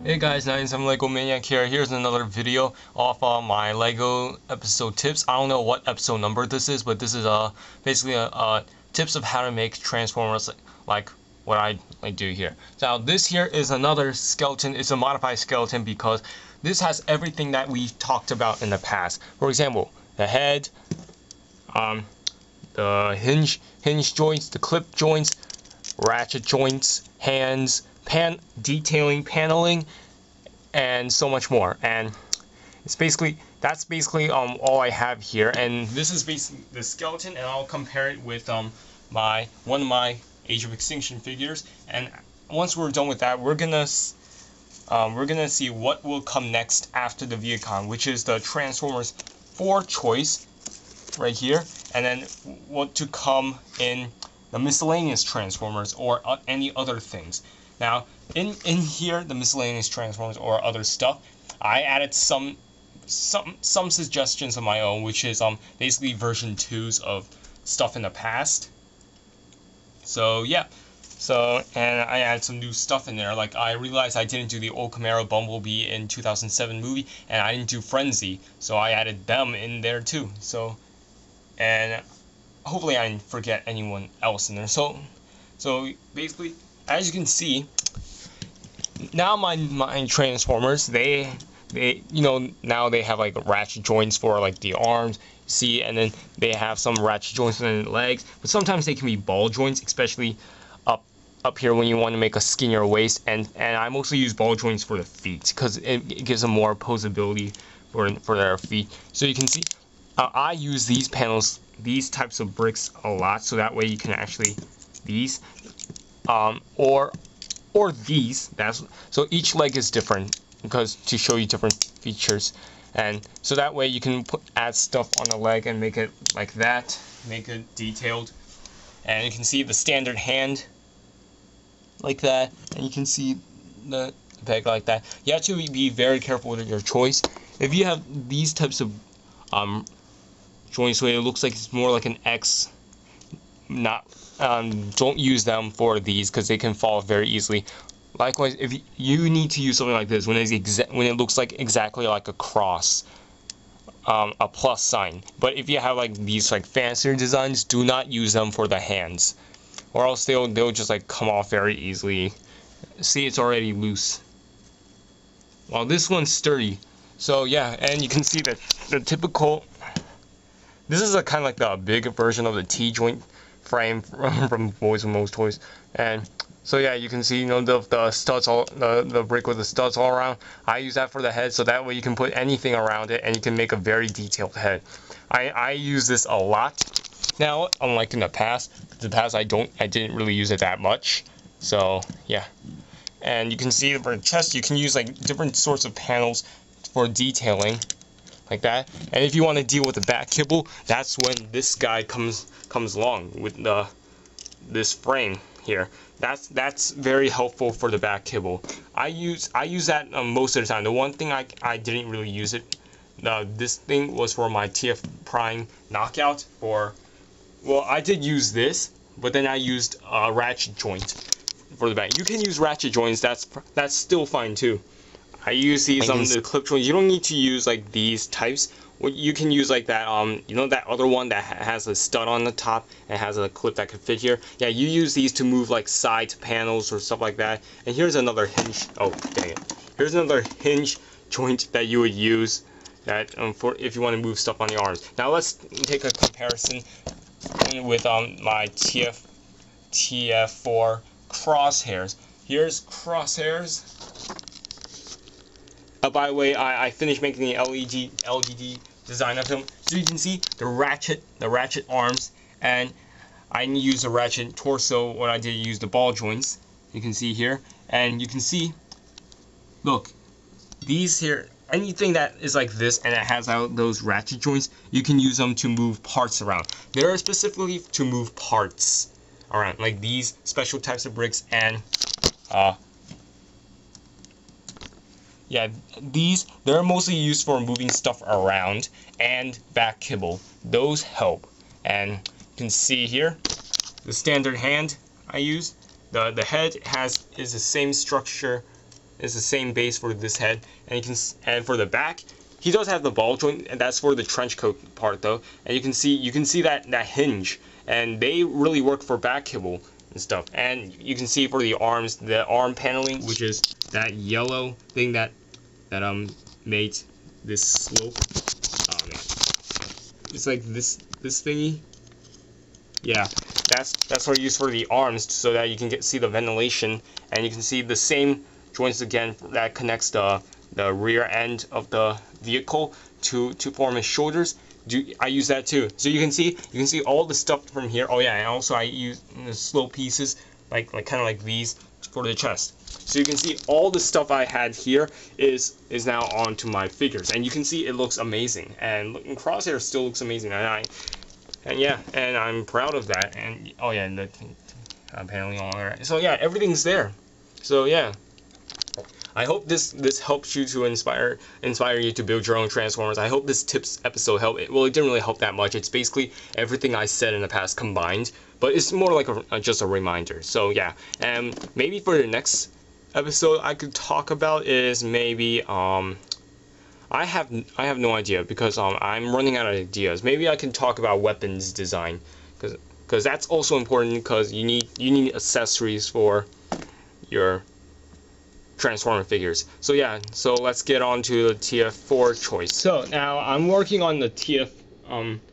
Hey guys, 97 Lego Maniac here. Here's another video off my Lego episode tips. I don't know what episode number this is, but this is basically tips of how to make Transformers like what I do here. Now this here is another skeleton. It's a modified skeleton because this has everything that we've talked about in the past. For example, the head, the hinge joints, the clip joints, ratchet joints, hands, paneling, and so much more. And that's basically all I have here. And this is basically the skeleton, and I'll compare it with one of my Age of Extinction figures. And once we're done with that, we're gonna see what will come next after the Viacon, which is the Transformers 4 choice right here, and then what to come in the miscellaneous Transformers or any other things. Now, in here, the miscellaneous Transformers or other stuff, I added some suggestions of my own, which is basically version 2s of stuff in the past. So yeah, and I added some new stuff in there. Like I realized I didn't do the old Camaro Bumblebee in 2007 movie, and I didn't do Frenzy, so I added them in there too. So, and hopefully I didn't forget anyone else in there. So basically, as you can see, now my Transformers, they now they have like ratchet joints for like the arms, see, and then they have some ratchet joints in the legs, but sometimes they can be ball joints, especially up here when you want to make a skinnier waist, and I mostly use ball joints for the feet because it gives them more posability for their feet. So you can see I use these panels, these types of bricks a lot, so that way you can actually or these. So each leg is different because to show you different features, and so that way you can add stuff on the leg and make it like that, make it detailed. And you can see the standard hand like that, and you can see the peg like that. You have to be very careful with your choice. If you have these types of joints where it looks like it's more like an X, don't use them for these because they can fall very easily. Likewise, if you need to use something like this when it looks like exactly like a cross, a plus sign. But if you have like these like fancier designs, do not use them for the hands, or else they'll just like come off very easily. See, it's already loose. Well, this one's sturdy. So yeah, and you can see that the typical. This is a kind of like the big version of the T-joint frame from Boys and Most Toys. And so yeah, you can see the studs, the brick with the studs all around. I use that for the head, so that way you can put anything around it and you can make a very detailed head. I use this a lot now, unlike in the past. I didn't really use it that much. So yeah, and you can see for the chest, you can use like different sorts of panels for detailing, like that. And if you want to deal with the back kibble, that's when this guy comes along with this frame here. That's very helpful for the back kibble. I use that most of the time. The one thing I didn't really use it. This thing was for my TF Prime knockout. Well, I did use this, but then I used a ratchet joint for the back. You can use ratchet joints. That's still fine too. I use these the clip joints. You don't need to use like these types. You can use like that that other one that has a stud on the top and has a clip that could fit here. Yeah, you use these to move like side panels or stuff like that. And here's another hinge. Oh dang it! Here's another hinge joint that you would use that for if you want to move stuff on the arms. Now let's take a comparison with my TF4 crosshairs. Here's crosshairs. By the way, I finished making the LGD design of him. So you can see the ratchet arms, and I use the ratchet torso. What I did, use the ball joints. You can see here, and you can see, look, these here, anything that is like this and it has those ratchet joints, you can use them to move parts around. They're specifically to move parts around, like these special types of bricks, and yeah, they're mostly used for moving stuff around, and back kibble. Those help. And you can see here, the standard hand I use. The head is the same structure It's the same base for this head, and and for the back, he does have the ball joint, and that's for the trench coat part though. And you can see that hinge, and they really work for back kibble and stuff. And you can see for the arms, the arm paneling, which is that yellow thing that made this slope. Oh man, it's like this thingy. Yeah, that's what I use for the arms, so that you can see the ventilation, and you can see the same joints again that connects the rear end of the vehicle to form his shoulders. I use that too. So you can see all the stuff from here. Oh yeah, and also I use the slow pieces like kind of like these for the chest. So you can see all the stuff I had here is now onto my figures, and you can see it looks amazing, and Crosshair still looks amazing, and yeah, and I'm proud of that. And oh yeah, and the paneling all right. So yeah, everything's there. So yeah, I hope this helps you to inspire you to build your own Transformers. I hope this tips episode helped. Well, it didn't really help that much. It's basically everything I said in the past combined, but it's more like just a reminder. So yeah, and maybe for the next episode I could talk about is maybe I have no idea, because I'm running out of ideas. Maybe I can talk about weapons design, because that's also important, because you need accessories for your Transformer figures. So yeah, so let's get on to the TF4 choice. So now I'm working on the TF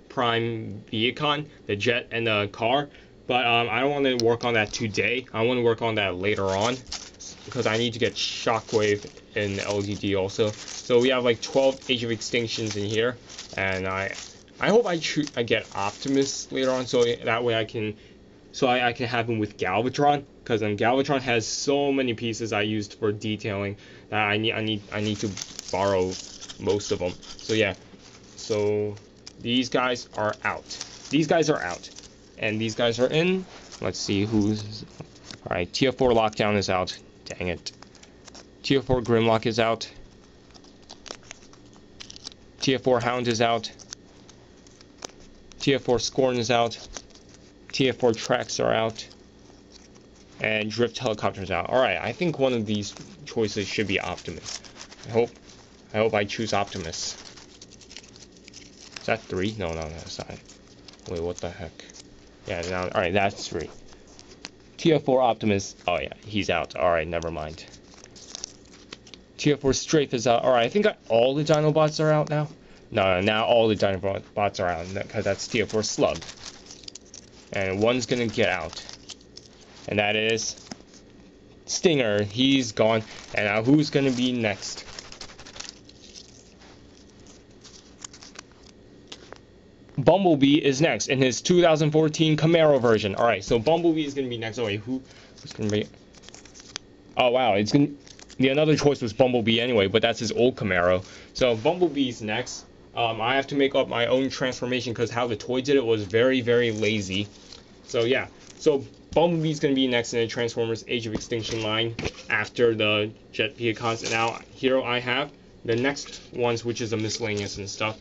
Prime Vehicon, the jet and the car, but I don't want to work on that today. I want to work on that later on, because I need to get Shockwave and LGD also. So we have like 12 Age of Extinctions in here, and I hope I get Optimus later on, so that way I can have him with Galvatron, because Galvatron has so many pieces I used for detailing that I need to borrow most of them. So yeah, so these guys are out. These guys are out, and these guys are in. Let's see who's. All right, TF4 Lockdown is out. Dang it. TF4 Grimlock is out. TF4 Hound is out. TF4 Scorn is out. TF4 Tracks are out. And Drift Helicopter's out. Alright, I think one of these choices should be Optimus. I hope I choose Optimus. Is that 3? No, that's not. Wait, what the heck? Yeah, now, alright, that's 3. TF4 Optimus. Oh yeah, he's out. Alright, never mind. TF4 Strafe is out. Alright, I think all the Dinobots are out now. No, now all the Dinobots are out, because that's TF4 Slug. And one's gonna get out. And that is Stinger. He's gone. And now who's gonna be next? Bumblebee is next in his 2014 Camaro version. Alright, so Bumblebee is gonna be next. Oh wait, who's gonna be? Oh wow, it's gonna. The another choice was Bumblebee anyway, but that's his old Camaro. So Bumblebee's next. I have to make up my own transformation, because how the toy did it was very, very lazy. So yeah, so Bumblebee's gonna be next in the Transformers Age of Extinction line after the Jet Vehicons. And now here I have the next ones, which is the miscellaneous and stuff.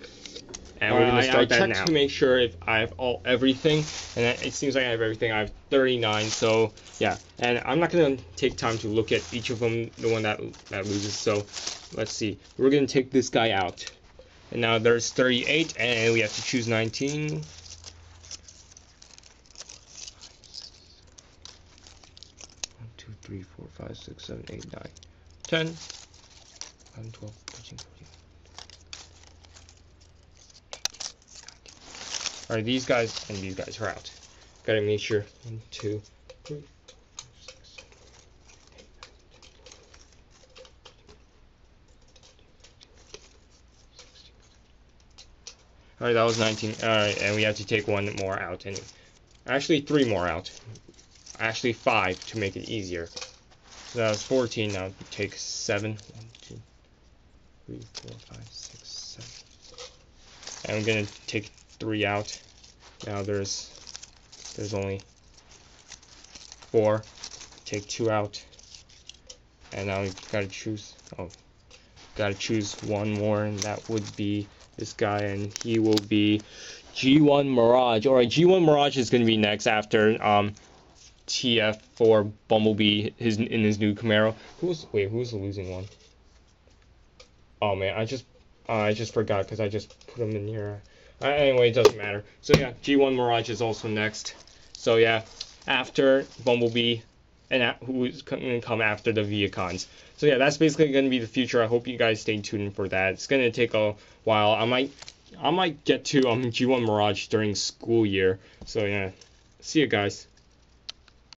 And we're gonna start that now. To make sure if I have everything, and it seems like I have everything. I have 39, so yeah. And I'm not gonna take time to look at each of them, the one that loses. So let's see. We're gonna take this guy out, and now there's 38, and we have to choose 19. 3, 4, 5, 6, 7, 8, 9, 10, 11, 12, 13, 14. Alright, these guys and these guys are out. Gotta make sure. 1, 2, 3, 4, 5, 6, 7, 8, 9, 10. Alright, that was 19. Alright, and we have to take one more out. And actually, 3 more out. Actually 5 to make it easier. So that was 14. Now take 7. 1, 2, 3, 4, 5, 6, 7. And I'm gonna take 3 out. Now there's only 4. Take 2 out. And now we gotta choose. Oh, gotta choose one more, and that would be this guy, and he will be G1 Mirage. Alright, G1 Mirage is gonna be next after TF for Bumblebee in his new Camaro. Who's the losing one? Oh man, I just forgot because I just put him in here. Anyway, it doesn't matter. So yeah, G1 Mirage is also next. So yeah, after Bumblebee, and who's going to come after the Viacons. So yeah, that's basically going to be the future. I hope you guys stay tuned for that. It's going to take a while. I might get to G1 Mirage during school year. So yeah, see you guys.